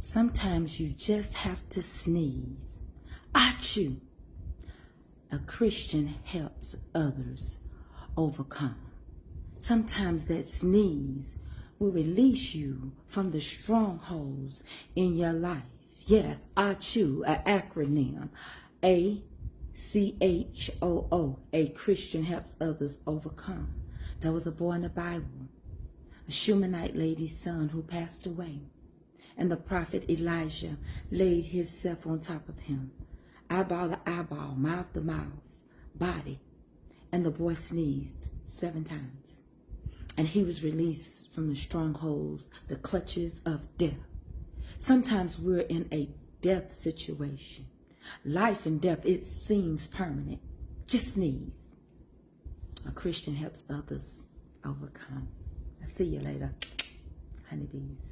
Sometimes you just have to sneeze. A.C.H.O.O. A Christian helps others overcome. Sometimes that sneeze will release you from the strongholds in your life. Yes, A.C.H.O.O, an acronym. A.C.H.O.O, a Christian helps others overcome. There was a boy in the Bible, a Shunammite lady's son who passed away. And the prophet Elijah laid himself on top of him, eyeball to eyeball, mouth to mouth, body. And the boy sneezed 7 times. And he was released from the strongholds, the clutches of death. Sometimes we're in a death situation. Life and death, it seems permanent. Just sneeze. A Christian helps others overcome. I'll see you later, honeybees.